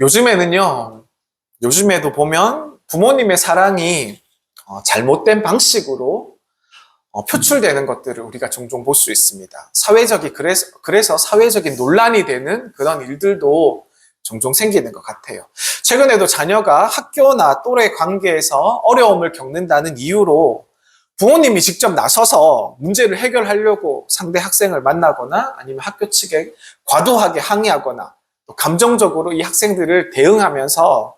요즘에도 보면 부모님의 사랑이 잘못된 방식으로 표출되는 것들을 우리가 종종 볼 수 있습니다. 그래서 사회적인 논란이 되는 그런 일들도 종종 생기는 것 같아요. 최근에도 자녀가 학교나 또래 관계에서 어려움을 겪는다는 이유로 부모님이 직접 나서서 문제를 해결하려고 상대 학생을 만나거나 아니면 학교 측에 과도하게 항의하거나 또 감정적으로 이 학생들을 대응하면서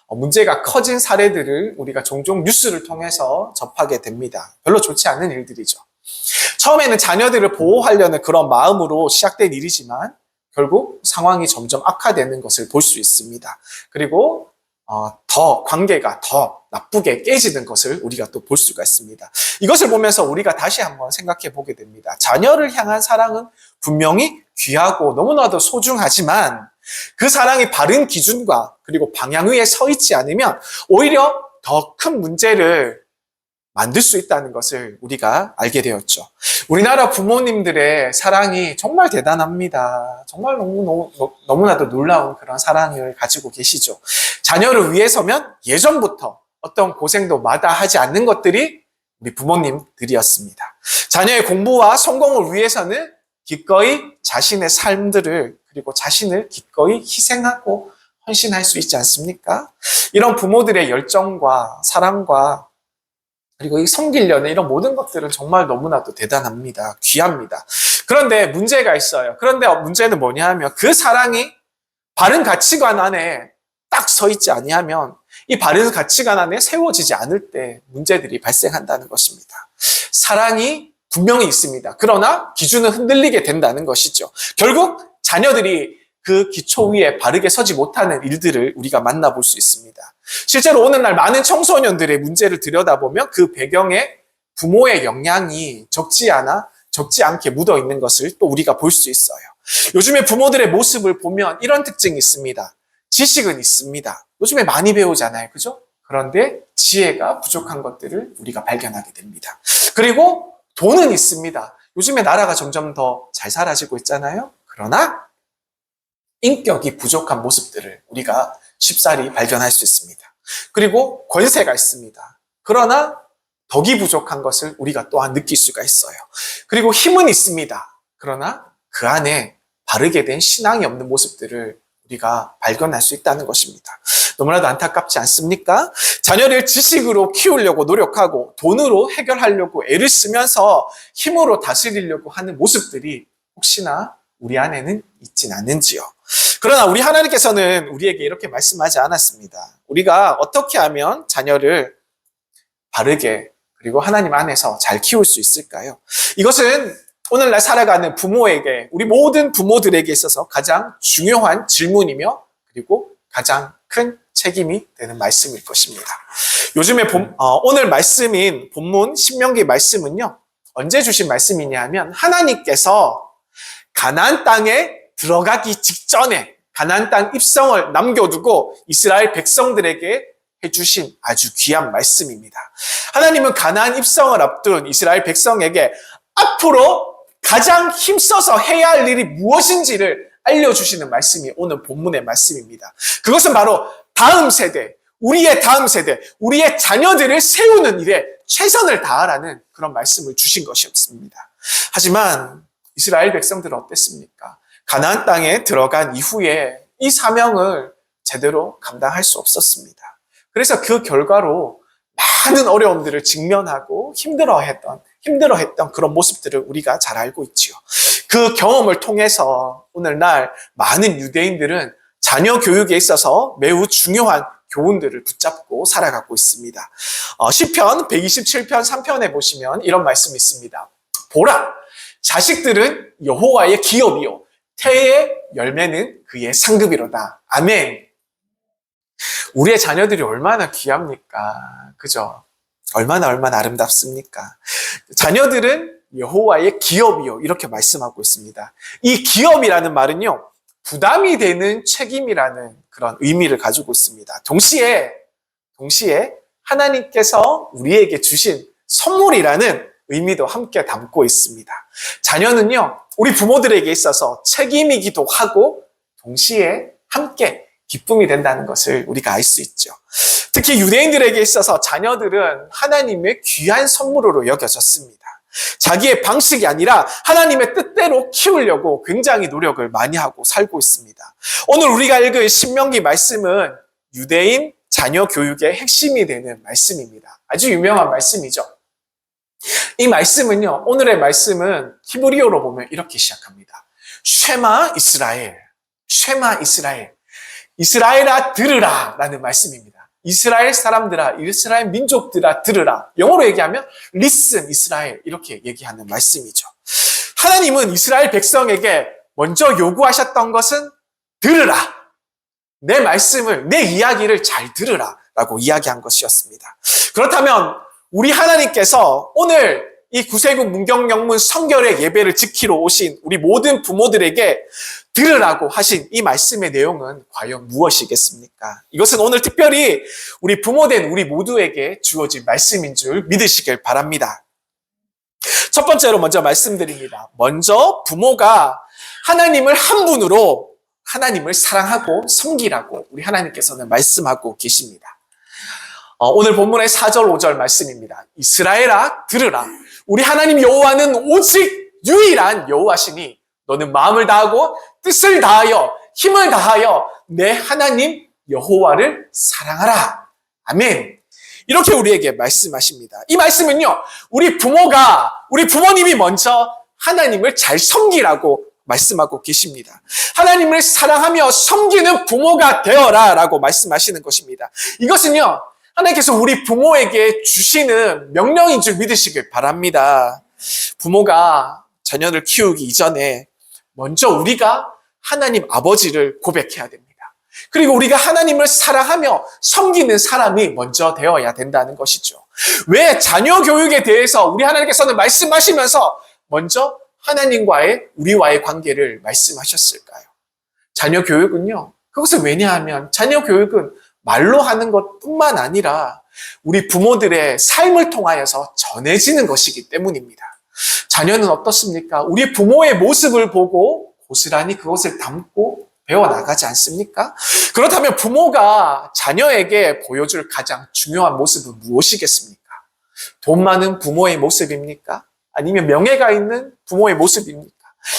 문제가 커진 사례들을 우리가 종종 뉴스를 통해서 접하게 됩니다. 별로 좋지 않은 일들이죠. 처음에는 자녀들을 보호하려는 그런 마음으로 시작된 일이지만 결국 상황이 점점 악화되는 것을 볼 수 있습니다. 그리고 관계가 더 나쁘게 깨지는 것을 우리가 또 볼 수가 있습니다. 이것을 보면서 우리가 다시 한번 생각해 보게 됩니다. 자녀를 향한 사랑은 분명히 귀하고 너무나도 소중하지만 그 사랑이 바른 기준과 그리고 방향 위에 서 있지 않으면 오히려 더 큰 문제를 만들 수 있다는 것을 우리가 알게 되었죠. 우리나라 부모님들의 사랑이 정말 대단합니다. 정말 너무나도 놀라운 그런 사랑을 가지고 계시죠. 자녀를 위해서면 예전부터 어떤 고생도 마다하지 않는 것들이 우리 부모님들이었습니다. 자녀의 공부와 성공을 위해서는 기꺼이 자신의 삶들을 그리고 자신을 기꺼이 희생하고 헌신할 수 있지 않습니까? 이런 부모들의 열정과 사랑과 그리고 이 섬기려는 이런 모든 것들은 정말 너무나도 대단합니다. 귀합니다. 그런데 문제가 있어요. 그런데 문제는 뭐냐 하면 그 사랑이 바른 가치관 안에 딱 서 있지 아니하면 이 바른 가치관 안에 세워지지 않을 때 문제들이 발생한다는 것입니다. 사랑이 분명히 있습니다. 그러나 기준은 흔들리게 된다는 것이죠. 결국 자녀들이 그 기초 위에 바르게 서지 못하는 일들을 우리가 만나볼 수 있습니다. 실제로 오늘날 많은 청소년들의 문제를 들여다보면 그 배경에 부모의 영향이 적지 않게 묻어 있는 것을 또 우리가 볼 수 있어요. 요즘에 부모들의 모습을 보면 이런 특징이 있습니다. 지식은 있습니다. 요즘에 많이 배우잖아요. 그죠? 그런데 지혜가 부족한 것들을 우리가 발견하게 됩니다. 그리고 돈은 있습니다. 요즘에 나라가 점점 더 잘 살아지고 있잖아요. 그러나 인격이 부족한 모습들을 우리가 쉽사리 발견할 수 있습니다. 그리고 권세가 있습니다. 그러나 덕이 부족한 것을 우리가 또한 느낄 수가 있어요. 그리고 힘은 있습니다. 그러나 그 안에 바르게 된 신앙이 없는 모습들을 우리가 발견할 수 있다는 것입니다. 너무나도 안타깝지 않습니까? 자녀를 지식으로 키우려고 노력하고 돈으로 해결하려고 애를 쓰면서 힘으로 다스리려고 하는 모습들이 혹시나 우리 안에는 있진 않는지요. 그러나 우리 하나님께서는 우리에게 이렇게 말씀하지 않았습니다. 우리가 어떻게 하면 자녀를 바르게 그리고 하나님 안에서 잘 키울 수 있을까요? 이것은 오늘날 살아가는 부모에게, 우리 모든 부모들에게 있어서 가장 중요한 질문이며 그리고 가장 큰 책임이 되는 말씀일 것입니다. 요즘에 오늘 말씀인 본문 신명기 말씀은요, 언제 주신 말씀이냐 하면 하나님께서 가나안 땅에 들어가기 직전에 가나안 땅 입성을 남겨두고 이스라엘 백성들에게 해주신 아주 귀한 말씀입니다. 하나님은 가나안 입성을 앞둔 이스라엘 백성에게 앞으로 가장 힘써서 해야 할 일이 무엇인지를 알려주시는 말씀이 오늘 본문의 말씀입니다. 그것은 바로 다음 세대, 우리의 다음 세대, 우리의 자녀들을 세우는 일에 최선을 다하라는 그런 말씀을 주신 것이었습니다. 하지만 이스라엘 백성들은 어땠습니까? 가나안 땅에 들어간 이후에 이 사명을 제대로 감당할 수 없었습니다. 그래서 그 결과로 많은 어려움들을 직면하고 힘들어했던 그런 모습들을 우리가 잘 알고 있지요. 그 경험을 통해서 오늘날 많은 유대인들은 자녀 교육에 있어서 매우 중요한 교훈들을 붙잡고 살아가고 있습니다. 시편 127편 3편에 보시면 이런 말씀이 있습니다. 보라! 자식들은 여호와의 기업이요 태의 열매는 그의 상급이로다. 아멘. 우리의 자녀들이 얼마나 귀합니까? 그죠? 얼마나 아름답습니까? 자녀들은 여호와의 기업이요 이렇게 말씀하고 있습니다. 이 기업이라는 말은요, 부담이 되는 책임이라는 그런 의미를 가지고 있습니다. 동시에 하나님께서 우리에게 주신 선물이라는 의미도 함께 담고 있습니다. 자녀는요, 우리 부모들에게 있어서 책임이기도 하고 동시에 함께 기쁨이 된다는 것을 우리가 알 수 있죠. 특히 유대인들에게 있어서 자녀들은 하나님의 귀한 선물으로 여겨졌습니다. 자기의 방식이 아니라 하나님의 뜻대로 키우려고 굉장히 노력을 많이 하고 살고 있습니다. 오늘 우리가 읽을 신명기 말씀은 유대인 자녀 교육의 핵심이 되는 말씀입니다. 아주 유명한 말씀이죠. 이 말씀은요, 오늘의 말씀은 히브리어로 보면 이렇게 시작합니다. 쉐마 이스라엘, 쉐마 이스라엘, 이스라엘아 들으라 라는 말씀입니다. 이스라엘 사람들아, 이스라엘 민족들아 들으라. 영어로 얘기하면 listen 이스라엘 이렇게 얘기하는 말씀이죠. 하나님은 이스라엘 백성에게 먼저 요구하셨던 것은 들으라. 내 말씀을, 내 이야기를 잘 들으라 라고 이야기한 것이었습니다. 그렇다면 우리 하나님께서 오늘 이 구세군 문경영문 성결의 예배를 지키러 오신 우리 모든 부모들에게 들으라고 하신 이 말씀의 내용은 과연 무엇이겠습니까? 이것은 오늘 특별히 우리 부모된 우리 모두에게 주어진 말씀인 줄 믿으시길 바랍니다. 첫 번째로 먼저 말씀드립니다. 먼저 부모가 하나님을 한 분으로 하나님을 사랑하고 섬기라고 우리 하나님께서는 말씀하고 계십니다. 오늘 본문의 4절 5절 말씀입니다. 이스라엘아 들으라. 우리 하나님 여호와는 오직 유일한 여호와시니 너는 마음을 다하고 뜻을 다하여 힘을 다하여 내 하나님 여호와를 사랑하라. 아멘. 이렇게 우리에게 말씀하십니다. 이 말씀은요, 우리 부모님이 먼저 하나님을 잘 섬기라고 말씀하고 계십니다. 하나님을 사랑하며 섬기는 부모가 되어라 라고 말씀하시는 것입니다. 이것은요, 하나님께서 우리 부모에게 주시는 명령인 줄 믿으시길 바랍니다. 부모가 자녀를 키우기 이전에 먼저 우리가 하나님 아버지를 고백해야 됩니다. 그리고 우리가 하나님을 사랑하며 섬기는 사람이 먼저 되어야 된다는 것이죠. 왜 자녀 교육에 대해서 우리 하나님께서는 말씀하시면서 먼저 하나님과의 우리와의 관계를 말씀하셨을까요? 자녀 교육은요. 그것은 왜냐하면 자녀 교육은 말로 하는 것뿐만 아니라 우리 부모들의 삶을 통하여서 전해지는 것이기 때문입니다. 자녀는 어떻습니까? 우리 부모의 모습을 보고 고스란히 그것을 담고 배워나가지 않습니까? 그렇다면 부모가 자녀에게 보여줄 가장 중요한 모습은 무엇이겠습니까? 돈 많은 부모의 모습입니까? 아니면 명예가 있는 부모의 모습입니까?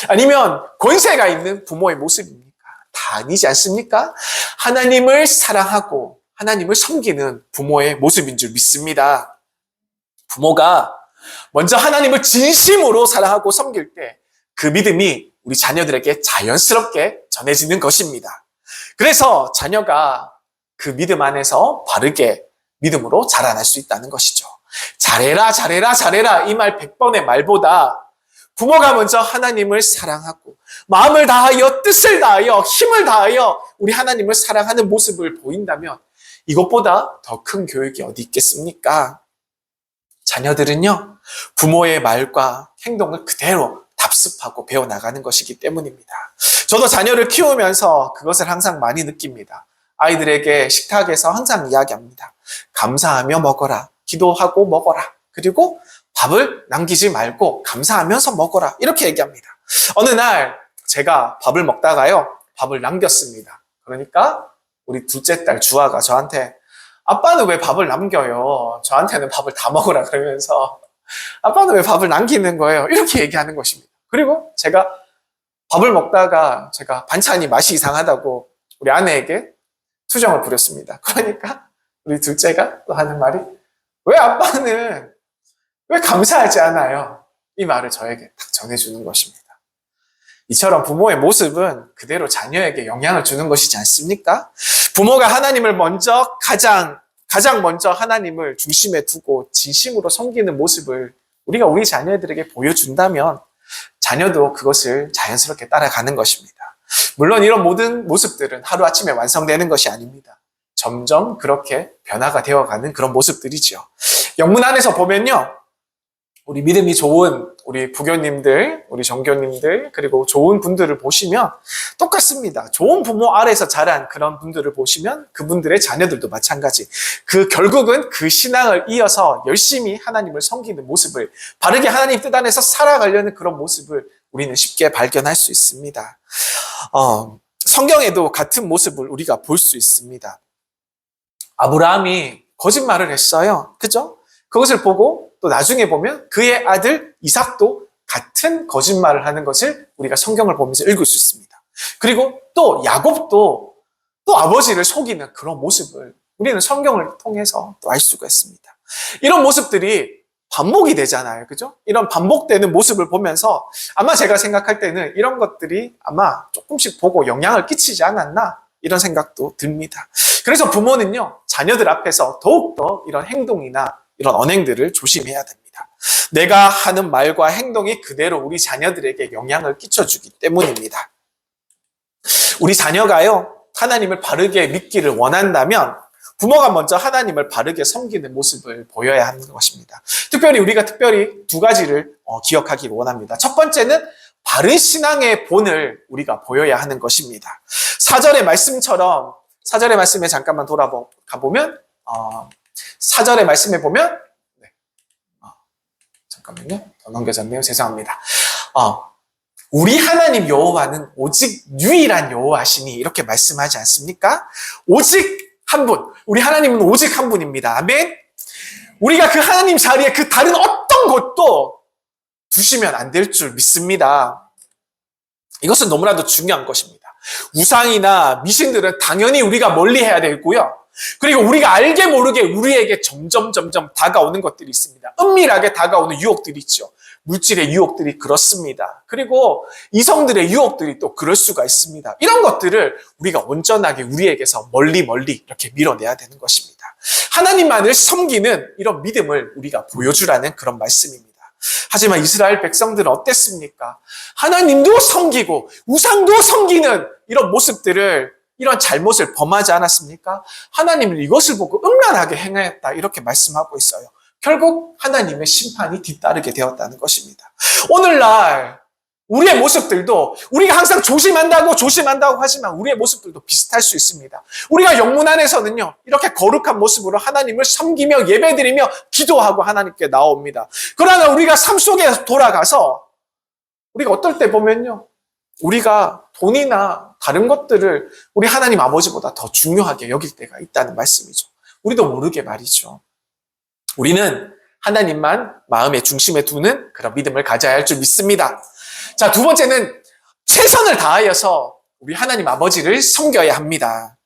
아니면 권세가 있는 부모의 모습입니까? 다 아니지 않습니까? 하나님을 사랑하고 하나님을 섬기는 부모의 모습인 줄 믿습니다. 부모가 먼저 하나님을 진심으로 사랑하고 섬길 때 그 믿음이 우리 자녀들에게 자연스럽게 전해지는 것입니다. 그래서 자녀가 그 믿음 안에서 바르게 믿음으로 자라날 수 있다는 것이죠. 잘해라, 잘해라, 잘해라 이 말 100번의 말보다 부모가 먼저 하나님을 사랑하고 마음을 다하여 뜻을 다하여 힘을 다하여 우리 하나님을 사랑하는 모습을 보인다면 이것보다 더 큰 교육이 어디 있겠습니까? 자녀들은요, 부모의 말과 행동을 그대로 답습하고 배워나가는 것이기 때문입니다. 저도 자녀를 키우면서 그것을 항상 많이 느낍니다. 아이들에게 식탁에서 항상 이야기합니다. 감사하며 먹어라. 기도하고 먹어라. 그리고 밥을 남기지 말고 감사하면서 먹어라. 이렇게 얘기합니다. 어느 날 제가 밥을 먹다가요, 밥을 남겼습니다. 그러니까 우리 둘째 딸 주아가 저한테 아빠는 왜 밥을 남겨요? 저한테는 밥을 다 먹으라 그러면서 아빠는 왜 밥을 남기는 거예요? 이렇게 얘기하는 것입니다. 그리고 제가 밥을 먹다가 제가 반찬이 맛이 이상하다고 우리 아내에게 투정을 부렸습니다. 그러니까 우리 둘째가 또 하는 말이 왜 아빠는 왜 감사하지 않아요? 이 말을 저에게 딱 전해주는 것입니다. 이처럼 부모의 모습은 그대로 자녀에게 영향을 주는 것이지 않습니까? 부모가 하나님을 먼저 가장 먼저 하나님을 중심에 두고 진심으로 섬기는 모습을 우리가 우리 자녀들에게 보여준다면 자녀도 그것을 자연스럽게 따라가는 것입니다. 물론 이런 모든 모습들은 하루아침에 완성되는 것이 아닙니다. 점점 그렇게 변화가 되어가는 그런 모습들이죠. 영문 안에서 보면요, 우리 믿음이 좋은 우리 부교님들, 우리 정교님들, 그리고 좋은 분들을 보시면 똑같습니다. 좋은 부모 아래에서 자란 그런 분들을 보시면 그분들의 자녀들도 마찬가지. 결국은 그 신앙을 이어서 열심히 하나님을 섬기는 모습을, 바르게 하나님 뜻 안에서 살아가려는 그런 모습을 우리는 쉽게 발견할 수 있습니다. 성경에도 같은 모습을 우리가 볼 수 있습니다. 아브라함이 거짓말을 했어요. 그죠? 그것을 보고 또 나중에 보면 그의 아들 이삭도 같은 거짓말을 하는 것을 우리가 성경을 보면서 읽을 수 있습니다. 그리고 또 야곱도 또 아버지를 속이는 그런 모습을 우리는 성경을 통해서 또 알 수가 있습니다. 이런 모습들이 반복이 되잖아요. 그죠? 이런 반복되는 모습을 보면서 아마 제가 생각할 때는 이런 것들이 아마 조금씩 보고 영향을 끼치지 않았나 이런 생각도 듭니다. 그래서 부모는요, 자녀들 앞에서 더욱더 이런 행동이나 이런 언행들을 조심해야 됩니다. 내가 하는 말과 행동이 그대로 우리 자녀들에게 영향을 끼쳐주기 때문입니다. 우리 자녀가요, 하나님을 바르게 믿기를 원한다면 부모가 먼저 하나님을 바르게 섬기는 모습을 보여야 하는 것입니다. 우리가 특별히 두 가지를 기억하기 원합니다. 첫 번째는 바른 신앙의 본을 우리가 보여야 하는 것입니다. 4절의 말씀처럼 4절의 말씀에 잠깐만 가보면 4절의 말씀에 보면 잠깐만요. 더 넘겨졌네요. 죄송합니다. 우리 하나님 여호와는 오직 유일한 여호와시니 이렇게 말씀하지 않습니까? 오직 한 분, 우리 하나님은 오직 한 분입니다. 아멘. 우리가 그 하나님 자리에 그 다른 어떤 것도 두시면 안 될 줄 믿습니다. 이것은 너무나도 중요한 것입니다. 우상이나 미신들은 당연히 우리가 멀리해야 되고요. 그리고 우리가 알게 모르게 우리에게 점점 다가오는 것들이 있습니다. 은밀하게 다가오는 유혹들이 있죠. 물질의 유혹들이 그렇습니다. 그리고 이성들의 유혹들이 또 그럴 수가 있습니다. 이런 것들을 우리가 온전하게 우리에게서 멀리 이렇게 밀어내야 되는 것입니다. 하나님만을 섬기는 이런 믿음을 우리가 보여주라는 그런 말씀입니다. 하지만 이스라엘 백성들은 어땠습니까? 하나님도 섬기고 우상도 섬기는 이런 모습들을, 이런 잘못을 범하지 않았습니까? 하나님은 이것을 보고 음란하게 행하였다 이렇게 말씀하고 있어요. 결국 하나님의 심판이 뒤따르게 되었다는 것입니다. 오늘날 우리의 모습들도 우리가 항상 조심한다고 하지만 우리의 모습들도 비슷할 수 있습니다. 우리가 영문 안에서는요, 이렇게 거룩한 모습으로 하나님을 섬기며 예배드리며 기도하고 하나님께 나옵니다. 그러나 우리가 삶 속에 돌아가서 우리가 어떨 때 보면요, 우리가 돈이나 다른 것들을 우리 하나님 아버지보다 더 중요하게 여길 때가 있다는 말씀이죠. 우리도 모르게 말이죠. 우리는 하나님만 마음의 중심에 두는 그런 믿음을 가져야 할 줄 믿습니다. 자, 두 번째는 최선을 다하여서 우리 하나님 아버지를 섬겨야 합니다.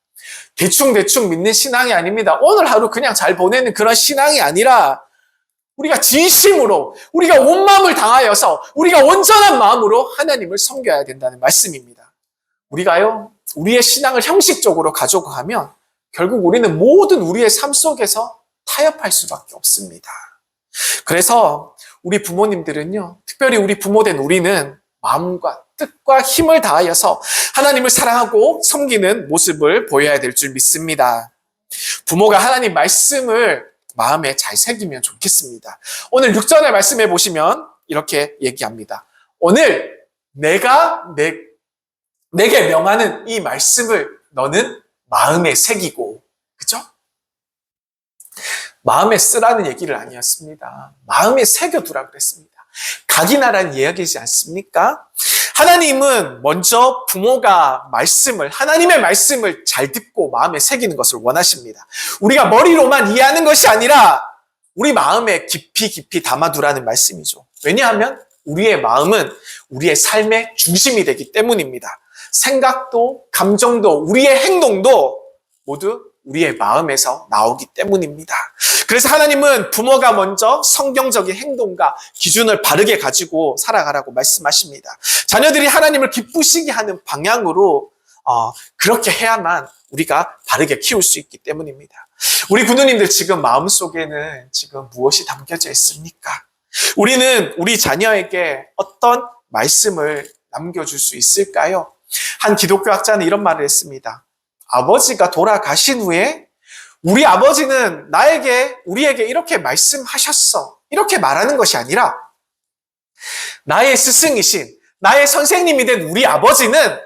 대충 믿는 신앙이 아닙니다. 오늘 하루 그냥 잘 보내는 그런 신앙이 아니라 우리가 진심으로, 우리가 온 마음을 다하여서 우리가 온전한 마음으로 하나님을 섬겨야 된다는 말씀입니다. 우리가요, 우리의 신앙을 형식적으로 가지고 가면 결국 우리는 모든 우리의 삶 속에서 타협할 수밖에 없습니다. 그래서 우리 부모님들은요, 특별히 우리 부모된 우리는 마음과 뜻과 힘을 다하여서 하나님을 사랑하고 섬기는 모습을 보여야 될 줄 믿습니다. 부모가 하나님 말씀을 마음에 잘 새기면 좋겠습니다. 오늘 6절의 말씀해 보시면 이렇게 얘기합니다. 오늘 내가 내게 명하는 이 말씀을 너는 마음에 새기고, 그죠? 마음에 쓰라는 얘기를 아니었습니다. 마음에 새겨두라 그랬습니다. 각인하라는 이야기이지 않습니까? 하나님은 먼저 부모가 하나님의 말씀을 잘 듣고 마음에 새기는 것을 원하십니다. 우리가 머리로만 이해하는 것이 아니라 우리 마음에 깊이 담아두라는 말씀이죠. 왜냐하면 우리의 마음은 우리의 삶의 중심이 되기 때문입니다. 생각도, 감정도, 우리의 행동도 모두 우리의 마음에서 나오기 때문입니다. 그래서 하나님은 부모가 먼저 성경적인 행동과 기준을 바르게 가지고 살아가라고 말씀하십니다. 자녀들이 하나님을 기쁘시게 하는 방향으로 그렇게 해야만 우리가 바르게 키울 수 있기 때문입니다. 우리 부모님들 지금 마음속에는 지금 무엇이 담겨져 있습니까? 우리는 우리 자녀에게 어떤 말씀을 남겨줄 수 있을까요? 한 기독교 학자는 이런 말을 했습니다. 아버지가 돌아가신 후에 우리 아버지는 우리에게 이렇게 말씀하셨어. 이렇게 말하는 것이 아니라 나의 스승이신, 나의 선생님이 된 우리 아버지는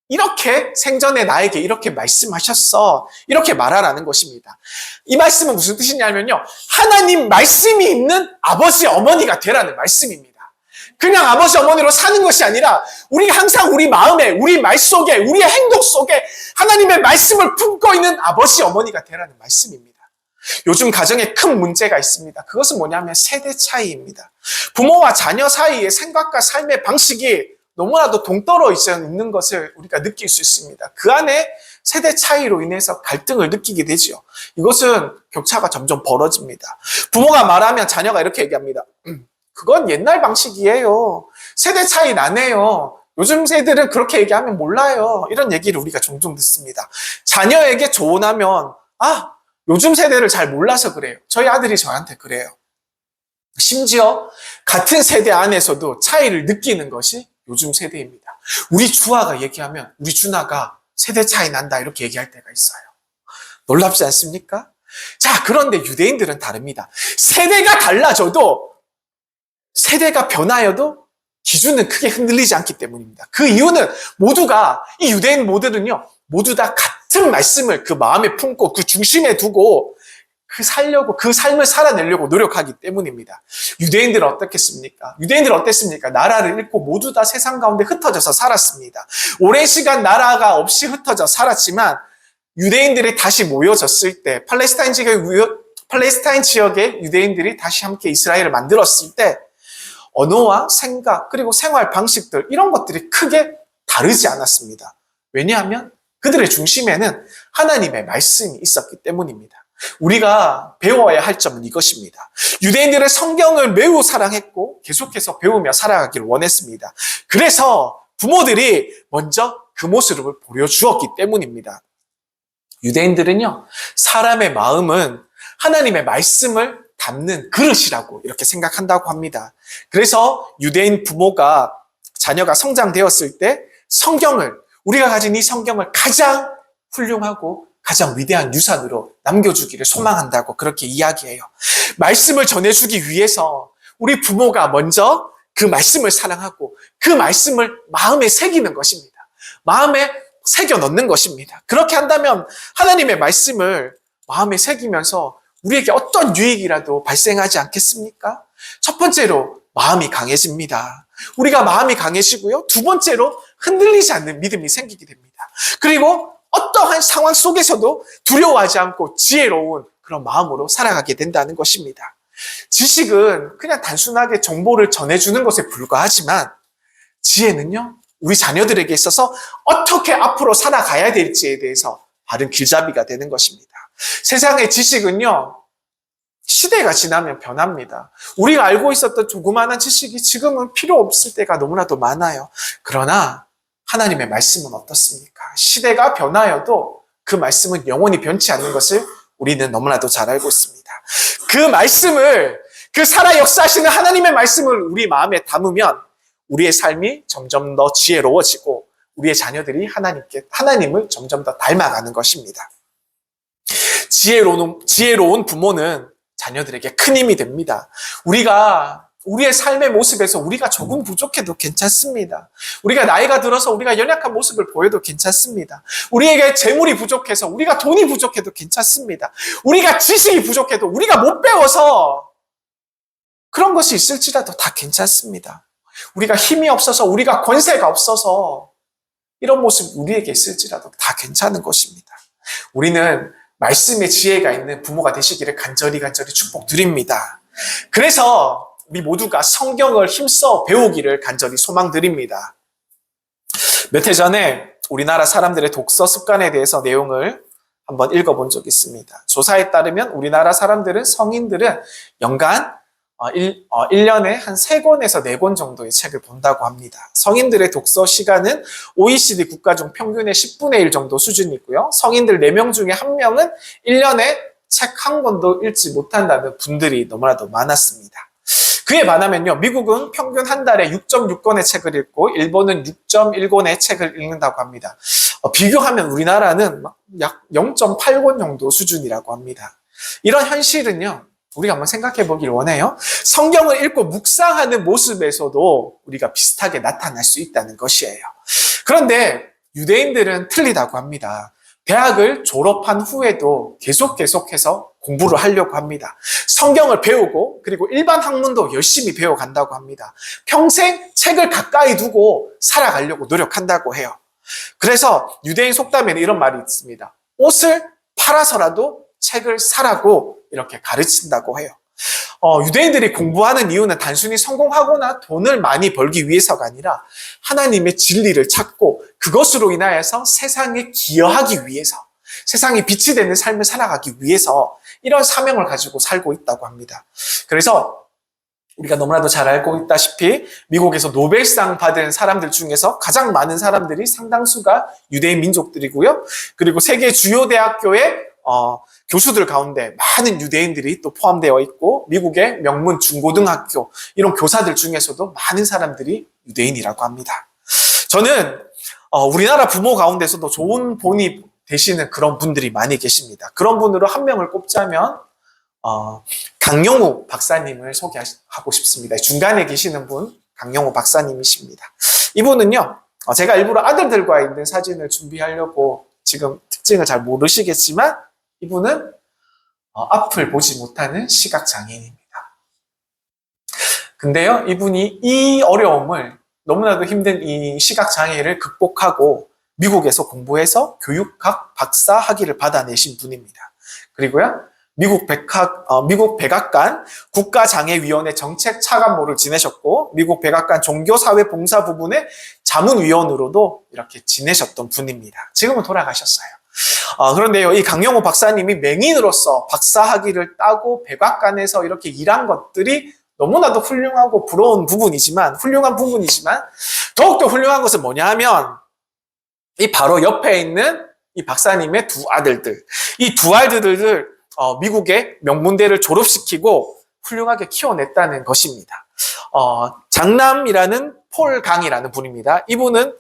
이렇게 생전에 나에게 이렇게 말씀하셨어. 이렇게 말하라는 것입니다. 이 말씀은 무슨 뜻이냐면요. 하나님 말씀이 있는 아버지, 어머니가 되라는 말씀입니다. 그냥 아버지 어머니로 사는 것이 아니라 우리가 항상 우리 마음에, 우리 말 속에, 우리의 행동 속에 하나님의 말씀을 품고 있는 아버지 어머니가 되라는 말씀입니다. 요즘 가정에 큰 문제가 있습니다. 그것은 뭐냐면 세대 차이입니다. 부모와 자녀 사이의 생각과 삶의 방식이 너무나도 동떨어 있는 것을 우리가 느낄 수 있습니다. 그 안에 세대 차이로 인해서 갈등을 느끼게 되죠. 이것은 격차가 점점 벌어집니다. 부모가 말하면 자녀가 이렇게 얘기합니다. 그건 옛날 방식이에요. 세대 차이 나네요. 요즘 세대들은 그렇게 얘기하면 몰라요. 이런 얘기를 우리가 종종 듣습니다. 자녀에게 조언하면 요즘 세대를 잘 몰라서 그래요. 저희 아들이 저한테 그래요. 심지어 같은 세대 안에서도 차이를 느끼는 것이 요즘 세대입니다. 우리 주아가 얘기하면 우리 준아가 세대 차이 난다 이렇게 얘기할 때가 있어요. 놀랍지 않습니까? 자, 그런데 유대인들은 다릅니다. 세대가 달라져도 세대가 변하여도 기준은 크게 흔들리지 않기 때문입니다. 그 이유는 이 유대인 모두는요, 모두 다 같은 말씀을 그 마음에 품고 그 중심에 두고 그 삶을 살아내려고 노력하기 때문입니다. 유대인들은 어떻겠습니까? 나라를 잃고 모두 다 세상 가운데 흩어져서 살았습니다. 오랜 시간 나라가 없이 흩어져 살았지만 유대인들이 다시 모여졌을 때 팔레스타인 지역의 유대인들이 다시 함께 이스라엘을 만들었을 때 언어와 생각 그리고 생활 방식들 이런 것들이 크게 다르지 않았습니다. 왜냐하면 그들의 중심에는 하나님의 말씀이 있었기 때문입니다. 우리가 배워야 할 점은 이것입니다. 유대인들은 성경을 매우 사랑했고 계속해서 배우며 살아가기를 원했습니다. 그래서 부모들이 먼저 그 모습을 보여주었기 때문입니다. 유대인들은요, 사람의 마음은 하나님의 말씀을 담는 그릇이라고 이렇게 생각한다고 합니다. 그래서 유대인 부모가 자녀가 성장되었을 때 우리가 가진 이 성경을 가장 훌륭하고 가장 위대한 유산으로 남겨주기를 소망한다고 그렇게 이야기해요. 말씀을 전해주기 위해서 우리 부모가 먼저 그 말씀을 사랑하고 그 말씀을 마음에 새기는 것입니다. 마음에 새겨 넣는 것입니다. 그렇게 한다면 하나님의 말씀을 마음에 새기면서 우리에게 어떤 유익이라도 발생하지 않겠습니까? 첫 번째로 마음이 강해집니다. 우리가 마음이 강해지고요. 두 번째로 흔들리지 않는 믿음이 생기게 됩니다. 그리고 어떠한 상황 속에서도 두려워하지 않고 지혜로운 그런 마음으로 살아가게 된다는 것입니다. 지식은 그냥 단순하게 정보를 전해주는 것에 불과하지만 지혜는요, 우리 자녀들에게 있어서 어떻게 앞으로 살아가야 될지에 대해서 바른 길잡이가 되는 것입니다. 세상의 지식은요, 시대가 지나면 변합니다. 우리가 알고 있었던 조그마한 지식이 지금은 필요 없을 때가 너무나도 많아요. 그러나 하나님의 말씀은 어떻습니까? 시대가 변하여도 그 말씀은 영원히 변치 않는 것을 우리는 너무나도 잘 알고 있습니다. 그 살아 역사하시는 하나님의 말씀을 우리 마음에 담으면 우리의 삶이 점점 더 지혜로워지고 우리의 자녀들이 하나님을 점점 더 닮아가는 것입니다. 지혜로운 부모는 자녀들에게 큰 힘이 됩니다. 우리의 삶의 모습에서 우리가 조금 부족해도 괜찮습니다. 우리가 나이가 들어서 우리가 연약한 모습을 보여도 괜찮습니다. 우리에게 재물이 부족해서 우리가 돈이 부족해도 괜찮습니다. 우리가 지식이 부족해도 우리가 못 배워서 그런 것이 있을지라도 다 괜찮습니다. 우리가 힘이 없어서 우리가 권세가 없어서 이런 모습 우리에게 있을지라도 다 괜찮은 것입니다. 우리는 말씀의 지혜가 있는 부모가 되시기를 간절히 축복드립니다. 그래서 우리 모두가 성경을 힘써 배우기를 간절히 소망드립니다. 몇 해 전에 우리나라 사람들의 독서 습관에 대해서 내용을 한번 읽어본 적이 있습니다. 조사에 따르면 우리나라 성인들은 연간 1년에 한 3권에서 4권 정도의 책을 본다고 합니다. 성인들의 독서 시간은 OECD 국가 중 평균의 10분의 1 정도 수준이고요. 성인들 4명 중에 1명은 1년에 책 한 권도 읽지 못한다는 분들이 너무나도 많았습니다. 그에 반하면요, 미국은 평균 한 달에 6.6권의 책을 읽고 일본은 6.1권의 책을 읽는다고 합니다. 비교하면 우리나라는 약 0.8권 정도 수준이라고 합니다. 이런 현실은요, 우리가 한번 생각해 보길 원해요. 성경을 읽고 묵상하는 모습에서도 우리가 비슷하게 나타날 수 있다는 것이에요. 그런데 유대인들은 틀리다고 합니다. 대학을 졸업한 후에도 계속해서 공부를 하려고 합니다. 성경을 배우고 그리고 일반 학문도 열심히 배워간다고 합니다. 평생 책을 가까이 두고 살아가려고 노력한다고 해요. 그래서 유대인 속담에는 이런 말이 있습니다. 옷을 팔아서라도 책을 사라고 이렇게 가르친다고 해요. 유대인들이 공부하는 이유는 단순히 성공하거나 돈을 많이 벌기 위해서가 아니라 하나님의 진리를 찾고 그것으로 인하여서 세상에 기여하기 위해서, 세상에 빛이 되는 삶을 살아가기 위해서 이런 사명을 가지고 살고 있다고 합니다. 그래서 우리가 너무나도 잘 알고 있다시피 미국에서 노벨상 받은 사람들 중에서 가장 많은 사람들이 상당수가 유대인 민족들이고요. 그리고 세계 주요 대학교의 교수들 가운데 많은 유대인들이 또 포함되어 있고 미국의 명문 중고등학교 이런 교사들 중에서도 많은 사람들이 유대인이라고 합니다. 저는 우리나라 부모 가운데서도 좋은 본이 되시는 그런 분들이 많이 계십니다. 그런 분으로 한 명을 꼽자면 강영우 박사님을 소개하고 싶습니다. 중간에 계시는 분 강영우 박사님이십니다. 이분은요, 제가 일부러 아들들과 있는 사진을 준비하려고 지금 특징을 잘 모르시겠지만 이분은 앞을 보지 못하는 시각장애인입니다. 근데요, 이분이 이 어려움을 너무나도 힘든 이 시각장애를 극복하고 미국에서 공부해서 교육학 박사 학위를 받아내신 분입니다. 그리고요, 미국 백악관 국가장애위원회 정책차관모를 지내셨고 미국 백악관 종교사회봉사 부분의 자문위원으로도 이렇게 지내셨던 분입니다. 지금은 돌아가셨어요. 그런데요, 이 강영호 박사님이 맹인으로서 박사 학위를 따고 백악관에서 이렇게 일한 것들이 너무나도 훌륭한 부분이지만 더욱더 훌륭한 것은 뭐냐 하면 이 바로 옆에 있는 이 박사님의 두 아들들, 이 두 아들들을 미국의 명문대를 졸업시키고 훌륭하게 키워냈다는 것입니다. 장남이라는 폴 강이라는 분입니다. 이분은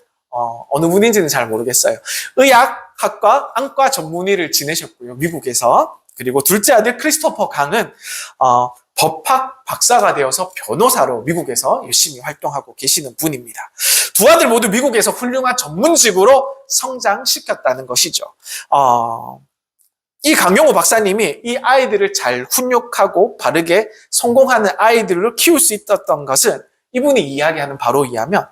어느 분인지는 잘 모르겠어요. 의학학과 안과 전문의를 지내셨고요, 미국에서. 그리고 둘째 아들 크리스토퍼 강은 법학 박사가 되어서 변호사로 미국에서 열심히 활동하고 계시는 분입니다. 두 아들 모두 미국에서 훌륭한 전문직으로 성장시켰다는 것이죠. 이 강영호 박사님이 이 아이들을 잘 훈육하고 바르게 성공하는 아이들로 키울 수 있었던 것은 이분이 이야기하는 바로 이하면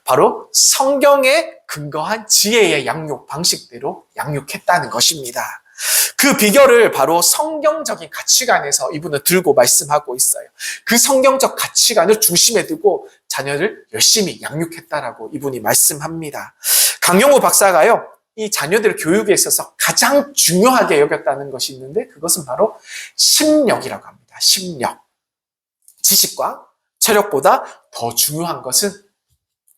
바로 성경에 근거한 지혜의 양육 방식대로 양육했다는 것입니다. 그 비결을 바로 성경적인 가치관에서 이분은 들고 말씀하고 있어요. 그 성경적 가치관을 중심에 두고 자녀를 열심히 양육했다라고 이분이 말씀합니다. 강영호 박사가요, 이 자녀들 교육에 있어서 가장 중요하게 여겼다는 것이 있는데 그것은 바로 심력이라고 합니다. 심력. 지식과 체력보다 더 중요한 것은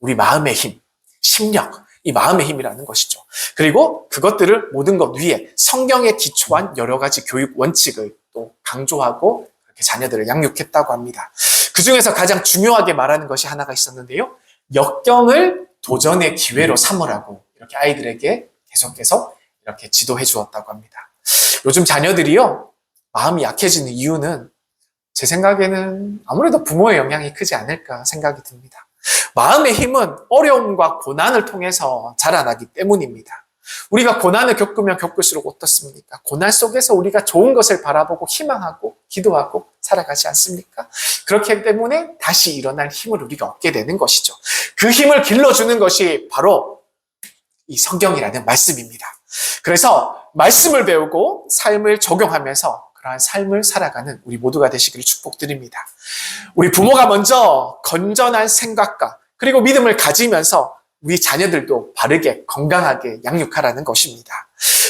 우리 마음의 힘, 심력, 이 마음의 힘이라는 것이죠. 그리고 그것들을 모든 것 위에 성경에 기초한 여러 가지 교육 원칙을 또 강조하고 그렇게 자녀들을 양육했다고 합니다. 그 중에서 가장 중요하게 말하는 것이 하나가 있었는데요. 역경을 도전의 기회로 삼으라고 이렇게 아이들에게 계속해서 이렇게 지도해 주었다고 합니다. 요즘 자녀들이요, 마음이 약해지는 이유는 제 생각에는 아무래도 부모의 영향이 크지 않을까 생각이 듭니다. 마음의 힘은 어려움과 고난을 통해서 자라나기 때문입니다. 우리가 고난을 겪으면 겪을수록 어떻습니까? 고난 속에서 우리가 좋은 것을 바라보고 희망하고 기도하고 살아가지 않습니까? 그렇기 때문에 다시 일어날 힘을 우리가 얻게 되는 것이죠. 그 힘을 길러주는 것이 바로 이 성경이라는 말씀입니다. 그래서 말씀을 배우고 삶을 적용하면서 그러한 삶을 살아가는 우리 모두가 되시기를 축복드립니다. 우리 부모가 먼저 건전한 생각과 그리고 믿음을 가지면서 우리 자녀들도 바르게 건강하게 양육하라는 것입니다.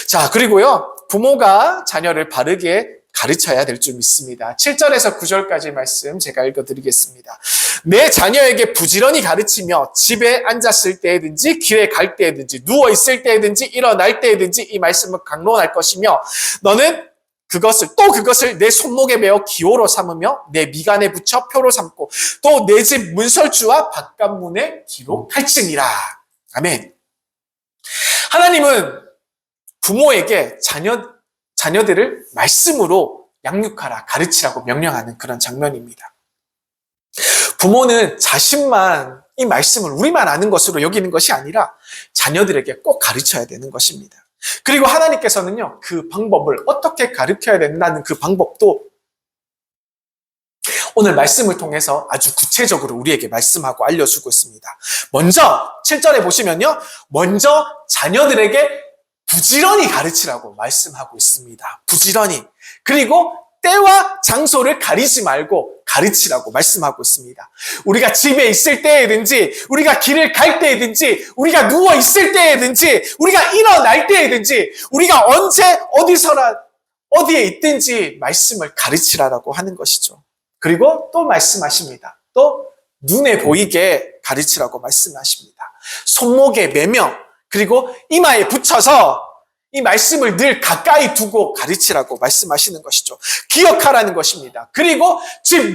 자, 그리고요, 부모가 자녀를 바르게 가르쳐야 될 줄 믿습니다. 7절에서 9절까지 말씀 제가 읽어드리겠습니다. 내 자녀에게 부지런히 가르치며 집에 앉았을 때든지 길에 갈 때든지 누워있을 때든지 일어날 때든지 이 말씀을 강론할 것이며 너는 그것을 내 손목에 메어 기호로 삼으며 내 미간에 붙여 표로 삼고 또 내 집 문설주와 바깥문에 기록할지니라. 아멘. 하나님은 부모에게 자녀들을 말씀으로 양육하라, 가르치라고 명령하는 그런 장면입니다. 부모는 자신만 이 말씀을 우리만 아는 것으로 여기는 것이 아니라 자녀들에게 꼭 가르쳐야 되는 것입니다. 그리고 하나님께서는요, 그 방법을 어떻게 가르쳐야 된다는 그 방법도 오늘 말씀을 통해서 아주 구체적으로 우리에게 말씀하고 알려주고 있습니다. 먼저 7절에 보시면요, 먼저 자녀들에게 부지런히 가르치라고 말씀하고 있습니다. 부지런히. 그리고 때와 장소를 가리지 말고 가르치라고 말씀하고 있습니다. 우리가 집에 있을 때에든지, 우리가 길을 갈 때에든지, 우리가 누워 있을 때에든지, 우리가 일어날 때에든지, 우리가 언제 어디서나 어디에 있든지 말씀을 가르치라고 하는 것이죠. 그리고 또 말씀하십니다. 또 눈에 보이게 가르치라고 말씀하십니다. 손목에 매며, 그리고 이마에 붙여서 이 말씀을 늘 가까이 두고 가르치라고 말씀하시는 것이죠. 기억하라는 것입니다. 그리고 집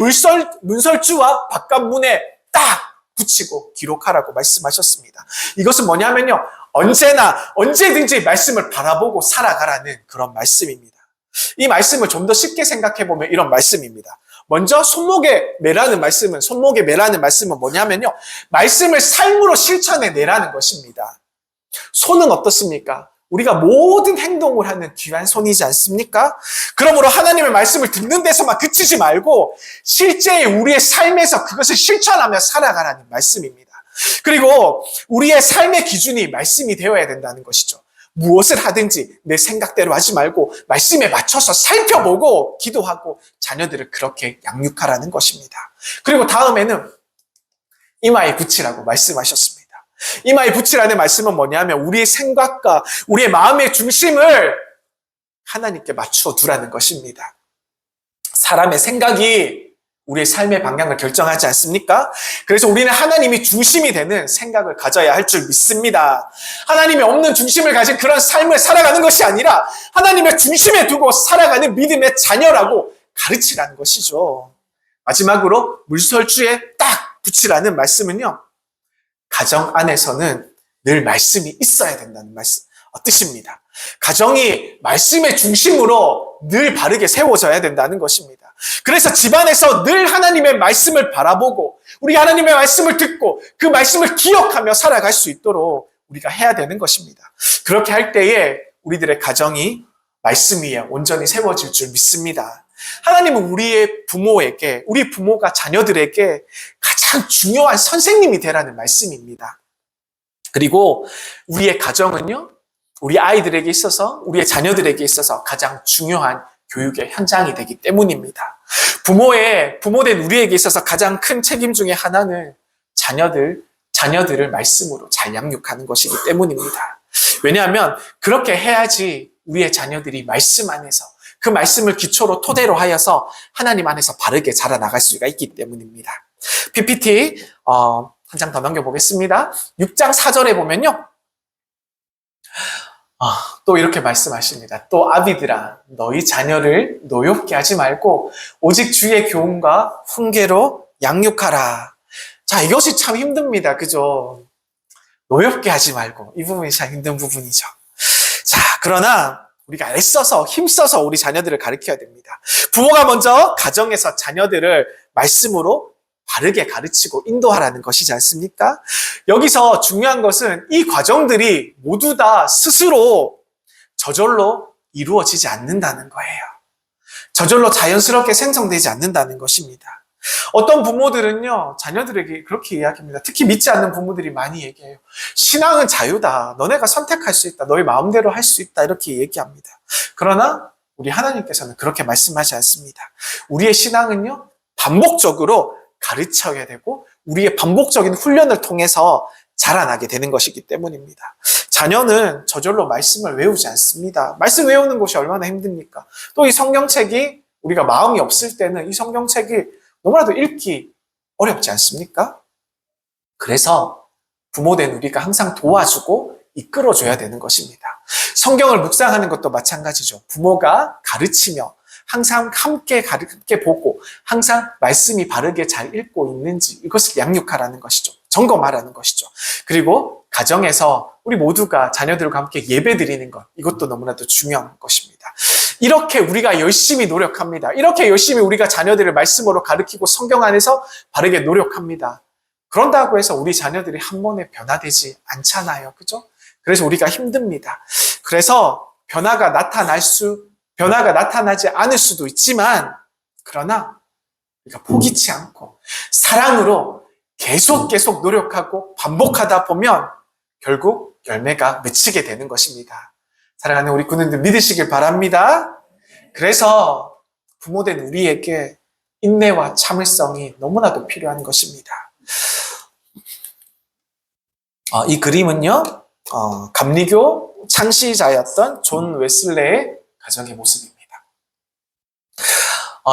문설주와 바깥문에 딱 붙이고 기록하라고 말씀하셨습니다. 이것은 뭐냐면요, 언제든지 말씀을 바라보고 살아가라는 그런 말씀입니다. 이 말씀을 좀 더 쉽게 생각해 보면 이런 말씀입니다. 먼저 손목에 매라는 말씀은 뭐냐면요, 말씀을 삶으로 실천해 내라는 것입니다. 손은 어떻습니까? 우리가 모든 행동을 하는 귀한 손이지 않습니까? 그러므로 하나님의 말씀을 듣는 데서만 그치지 말고 실제 우리의 삶에서 그것을 실천하며 살아가라는 말씀입니다. 그리고 우리의 삶의 기준이 말씀이 되어야 된다는 것이죠. 무엇을 하든지 내 생각대로 하지 말고 말씀에 맞춰서 살펴보고 기도하고 자녀들을 그렇게 양육하라는 것입니다. 그리고 다음에는 이마에 붙이라고 말씀하셨습니다. 이마에 붙이라는 말씀은 뭐냐면 우리의 생각과 우리의 마음의 중심을 하나님께 맞추어 두라는 것입니다. 사람의 생각이 우리의 삶의 방향을 결정하지 않습니까? 그래서 우리는 하나님이 중심이 되는 생각을 가져야 할 줄 믿습니다. 하나님이 없는 중심을 가진 그런 삶을 살아가는 것이 아니라 하나님의 중심에 두고 살아가는 믿음의 자녀라고 가르치라는 것이죠. 마지막으로 물설주에 딱 붙이라는 말씀은요, 가정 안에서는 늘 말씀이 있어야 된다는 뜻입니다. 가정이 말씀의 중심으로 늘 바르게 세워져야 된다는 것입니다. 그래서 집안에서 늘 하나님의 말씀을 바라보고 우리 하나님의 말씀을 듣고 그 말씀을 기억하며 살아갈 수 있도록 우리가 해야 되는 것입니다. 그렇게 할 때에 우리들의 가정이 말씀 위에 온전히 세워질 줄 믿습니다. 하나님은 우리 부모가 자녀들에게 가장 중요한 선생님이 되라는 말씀입니다. 그리고 우리의 가정은요, 우리 아이들에게 있어서, 우리의 자녀들에게 있어서 가장 중요한 교육의 현장이 되기 때문입니다. 부모된 우리에게 있어서 가장 큰 책임 중에 하나는 자녀들을 말씀으로 잘 양육하는 것이기 때문입니다. 왜냐하면 그렇게 해야지 우리의 자녀들이 말씀 안에서 그 말씀을 기초로 토대로 하여서 하나님 안에서 바르게 자라나갈 수가 있기 때문입니다. PPT 한 장 더 넘겨보겠습니다. 6장 4절에 보면요, 또 이렇게 말씀하십니다. 또 아비들아, 너희 자녀를 노엽게 하지 말고 오직 주의 교훈과 훈계로 양육하라. 자, 이것이 참 힘듭니다. 그죠? 노엽게 하지 말고, 이 부분이 참 힘든 부분이죠. 자, 그러나 우리가 애써서 힘써서 우리 자녀들을 가르쳐야 됩니다. 부모가 먼저 가정에서 자녀들을 말씀으로 바르게 가르치고 인도하라는 것이지 않습니까? 여기서 중요한 것은 이 과정들이 모두 다 스스로 저절로 이루어지지 않는다는 거예요. 저절로 자연스럽게 생성되지 않는다는 것입니다. 어떤 부모들은요, 자녀들에게 그렇게 이야기합니다. 특히 믿지 않는 부모들이 많이 얘기해요. 신앙은 자유다. 너네가 선택할 수 있다. 너희 마음대로 할 수 있다. 이렇게 얘기합니다. 그러나 우리 하나님께서는 그렇게 말씀하지 않습니다. 우리의 신앙은요, 반복적으로 가르쳐야 되고 우리의 반복적인 훈련을 통해서 자라나게 되는 것이기 때문입니다. 자녀는 저절로 말씀을 외우지 않습니다. 말씀 외우는 것이 얼마나 힘듭니까? 또 이 성경책이 우리가 마음이 없을 때는 이 성경책이 너무나도 읽기 어렵지 않습니까? 그래서 부모된 우리가 항상 도와주고 이끌어줘야 되는 것입니다. 성경을 묵상하는 것도 마찬가지죠. 부모가 가르치며 항상 함께 보고 항상 말씀이 바르게 잘 읽고 있는지 이것을 양육하라는 것이죠. 점검하라는 것이죠. 그리고 가정에서 우리 모두가 자녀들과 함께 예배드리는 것, 이것도 너무나도 중요한 것입니다. 이렇게 우리가 열심히 노력합니다. 이렇게 열심히 우리가 자녀들을 말씀으로 가르치고 성경 안에서 바르게 노력합니다. 그런다고 해서 우리 자녀들이 한 번에 변화되지 않잖아요. 그죠? 그래서 우리가 힘듭니다. 그래서 변화가 나타나지 않을 수도 있지만, 그러나 우리가 포기치 않고 사랑으로 계속 노력하고 반복하다 보면 결국 열매가 맺히게 되는 것입니다. 사랑하는 우리 군인들 믿으시길 바랍니다. 그래서 부모된 우리에게 인내와 참을성이 너무나도 필요한 것입니다. 이 그림은요, 감리교 창시자였던 존 웨슬레의 가정의 모습입니다.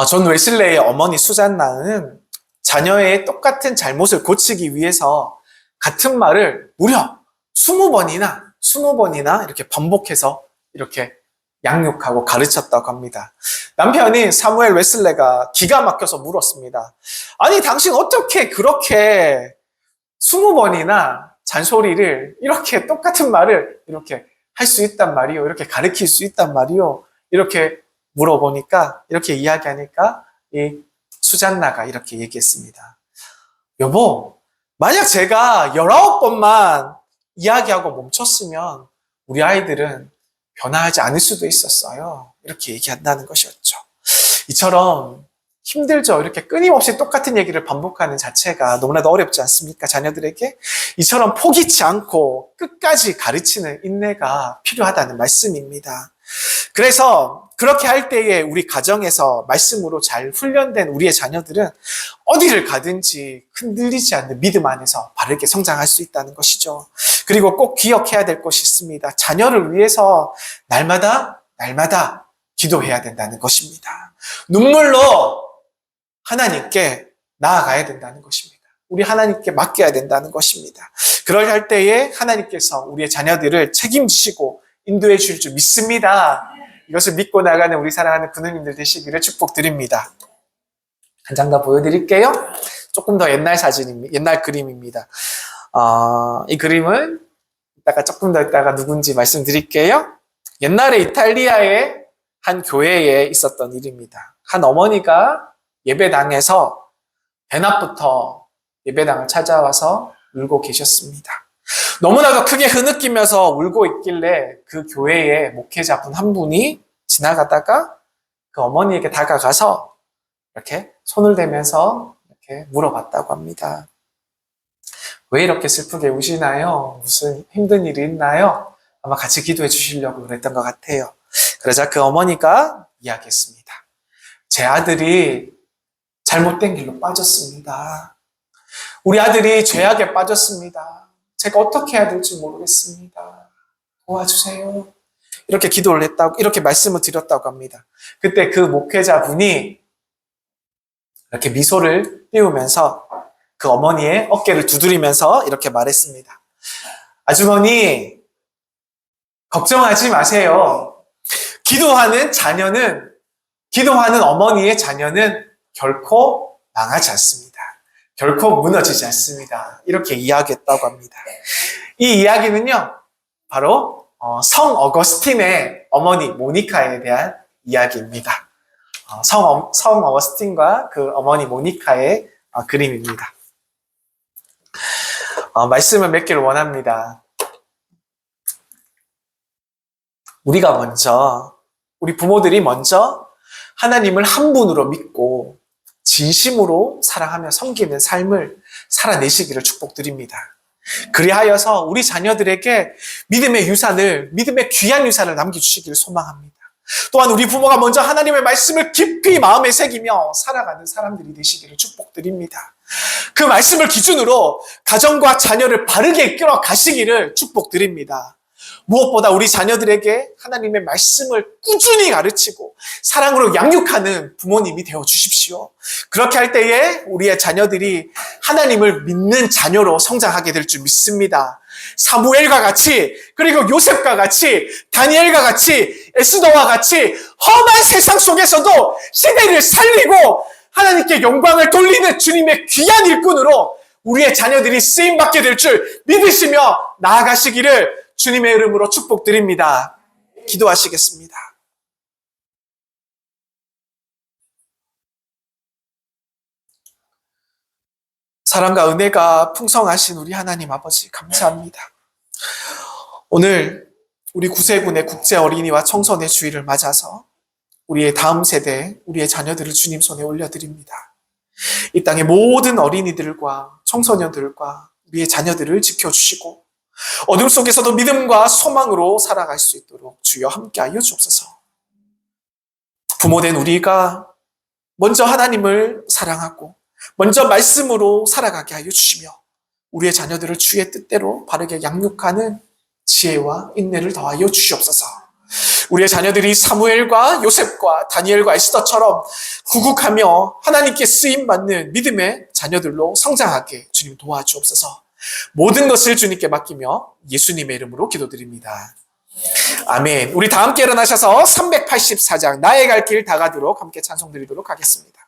존 웨슬레의 어머니 수잔나는 자녀의 똑같은 잘못을 고치기 위해서 같은 말을 무려 20번이나 이렇게 반복해서 이렇게 양육하고 가르쳤다고 합니다. 남편이 사무엘 웨슬레가 기가 막혀서 물었습니다. 아니, 당신 어떻게 그렇게 20번이나 잔소리를 이렇게 똑같은 말을 이렇게 할 수 있단 말이요? 이렇게 가르칠 수 있단 말이요? 이렇게 물어보니까, 이렇게 이야기하니까 이 수잔나가 이렇게 얘기했습니다. 여보, 만약 제가 19번만 이야기하고 멈췄으면 우리 아이들은 변화하지 않을 수도 있었어요. 이렇게 얘기한다는 것이었죠. 이처럼 힘들죠. 이렇게 끊임없이 똑같은 얘기를 반복하는 자체가 너무나도 어렵지 않습니까? 자녀들에게. 이처럼 포기치 않고 끝까지 가르치는 인내가 필요하다는 말씀입니다. 그래서 그렇게 할 때에 우리 가정에서 말씀으로 잘 훈련된 우리의 자녀들은 어디를 가든지 흔들리지 않는 믿음 안에서 바르게 성장할 수 있다는 것이죠. 그리고 꼭 기억해야 될 것이 있습니다. 자녀를 위해서 날마다 기도해야 된다는 것입니다. 눈물로 하나님께 나아가야 된다는 것입니다. 우리 하나님께 맡겨야 된다는 것입니다. 그럴 할 때에 하나님께서 우리의 자녀들을 책임지시고 인도해 주실 줄 믿습니다. 이것을 믿고 나가는 우리 사랑하는 부모님들 되시기를 축복드립니다. 한 장 더 보여드릴게요. 조금 더 옛날 그림입니다. 이 그림은 조금 더 있다가 누군지 말씀드릴게요. 옛날에 이탈리아의 한 교회에 있었던 일입니다. 한 어머니가 예배당에서 대낮부터 예배당을 찾아와서 울고 계셨습니다. 너무나도 크게 흐느끼면서 울고 있길래 그 교회의 목회자분 한 분이 지나가다가 그 어머니에게 다가가서 이렇게 손을 대면서 이렇게 물어봤다고 합니다. 왜 이렇게 슬프게 우시나요? 무슨 힘든 일이 있나요? 아마 같이 기도해 주시려고 그랬던 것 같아요. 그러자 그 어머니가 이야기했습니다. 제 아들이 잘못된 길로 빠졌습니다. 우리 아들이 죄악에 빠졌습니다. 제가 어떻게 해야 될지 모르겠습니다. 도와주세요. 이렇게 기도를 했다고, 이렇게 말씀을 드렸다고 합니다. 그때 그 목회자분이 이렇게 미소를 띄우면서 그 어머니의 어깨를 두드리면서 이렇게 말했습니다. 아주머니, 걱정하지 마세요. 기도하는 어머니의 자녀는 결코 망하지 않습니다. 결코 무너지지 않습니다. 이렇게 이야기했다고 합니다. 이 이야기는요, 바로 성 어거스틴의 어머니 모니카에 대한 이야기입니다. 성 어거스틴과 그 어머니 모니카의 그림입니다. 말씀을 맺기를 원합니다. 우리 부모들이 먼저 하나님을 한 분으로 믿고 진심으로 사랑하며 섬기는 삶을 살아내시기를 축복드립니다. 그리하여서 우리 자녀들에게 믿음의 귀한 유산을 남겨주시기를 소망합니다. 또한 우리 부모가 먼저 하나님의 말씀을 깊이 마음에 새기며 살아가는 사람들이 되시기를 축복드립니다. 그 말씀을 기준으로 가정과 자녀를 바르게 이끌어 가시기를 축복드립니다. 무엇보다 우리 자녀들에게 하나님의 말씀을 꾸준히 가르치고 사랑으로 양육하는 부모님이 되어 주십시오. 그렇게 할 때에 우리의 자녀들이 하나님을 믿는 자녀로 성장하게 될 줄 믿습니다. 사무엘과 같이, 그리고 요셉과 같이, 다니엘과 같이, 에스더와 같이 험한 세상 속에서도 시대를 살리고 하나님께 영광을 돌리는 주님의 귀한 일꾼으로 우리의 자녀들이 쓰임받게 될 줄 믿으시며 나아가시기를 주님의 이름으로 축복드립니다. 기도하시겠습니다. 사랑과 은혜가 풍성하신 우리 하나님 아버지 감사합니다. 오늘 우리 구세군의 국제 어린이와 청소년 주일을 맞아서 우리의 다음 세대, 우리의 자녀들을 주님 손에 올려드립니다. 이 땅의 모든 어린이들과 청소년들과 우리의 자녀들을 지켜주시고 어둠 속에서도 믿음과 소망으로 살아갈 수 있도록 주여 함께하여 주옵소서. 부모된 우리가 먼저 하나님을 사랑하고 먼저 말씀으로 살아가게 하여 주시며 우리의 자녀들을 주의 뜻대로 바르게 양육하는 지혜와 인내를 더하여 주시옵소서. 우리의 자녀들이 사무엘과 요셉과 다니엘과 에스더처럼 구국하며 하나님께 쓰임받는 믿음의 자녀들로 성장하게 주님 도와주옵소서. 모든 것을 주님께 맡기며 예수님의 이름으로 기도드립니다. 아멘. 우리 다 함께 일어나셔서 384장 나의 갈 길 다가도록 함께 찬송 드리도록 하겠습니다.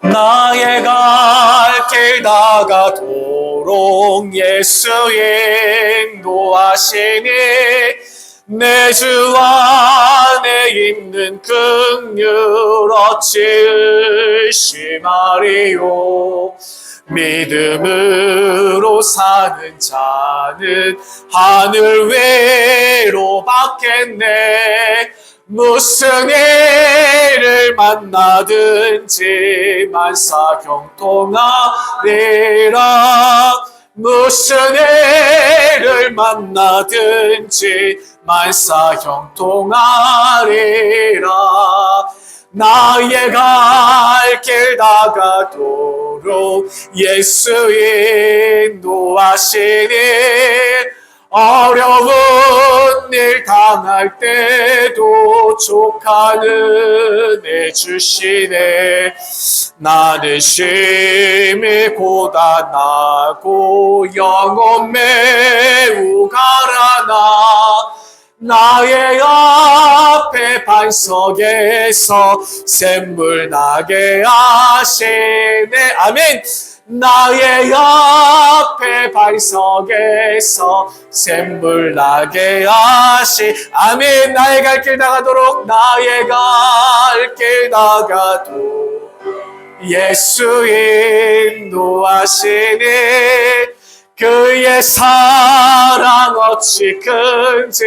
나의 갈 길 다가도록 예수 인도하시니 내 주 안에 있는 긍휼 어찌 의심하리요. 믿음으로 사는 자는 하늘 외로 받겠네. 무슨 일을 만나든지 만사 경통하리라. 무슨 일을 만나든지 만사 형통하리라. 나의 갈 길 다가도록 예수 인도하시니 어려운 일 당할 때도 족하는 애 주시네. 나는 심히 고단하고 영혼 매우 가라나 나의 앞에 반석에서 샘물 나게 하시네. 아멘. 나의 앞에 반석에서 샘물 나게 아멘. 나의 갈 길 나가도록 나의 갈 길 나가도록 예수 인도하시니 그의 사랑 어찌 큰지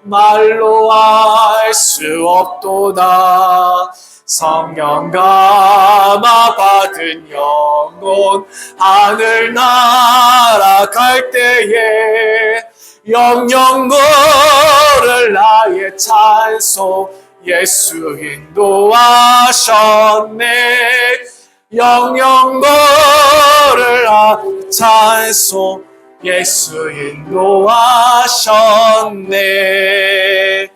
말로 알 수 없도다. 성령 감화 받은 영혼 하늘 날아갈 때에 영영 물을 나의 찬송 예수 인도하셨네. 영영 물을 나의 찬송 예수 인도하셨네.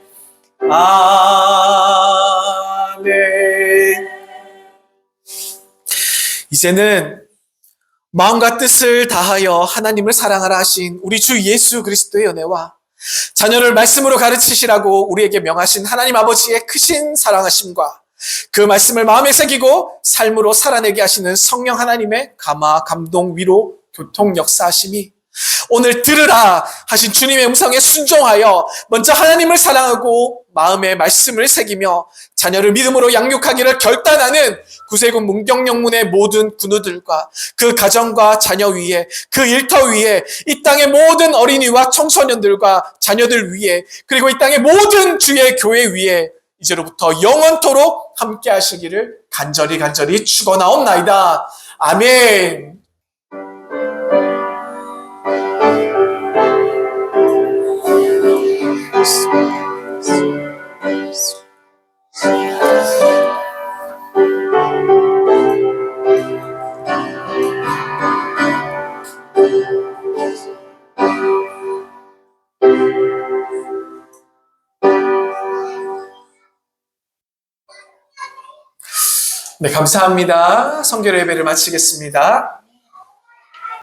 아멘. 이제는 마음과 뜻을 다하여 하나님을 사랑하라 하신 우리 주 예수 그리스도의 은혜와 자녀를 말씀으로 가르치시라고 우리에게 명하신 하나님 아버지의 크신 사랑하심과 그 말씀을 마음에 새기고 삶으로 살아내게 하시는 성령 하나님의 감화, 감동, 위로, 교통, 역사하심이 오늘 들으라 하신 주님의 음성에 순종하여 먼저 하나님을 사랑하고 마음의 말씀을 새기며 자녀를 믿음으로 양육하기를 결단하는 구세군 문경영문의 모든 군우들과 그 가정과 자녀 위에 그 일터 위에 이 땅의 모든 어린이와 청소년들과 자녀들 위에 그리고 이 땅의 모든 주의 교회 위에 이제로부터 영원토록 함께 하시기를 간절히 축원하옵나이다. 아멘. 네, 감사합니다. 성결 예배를 마치겠습니다.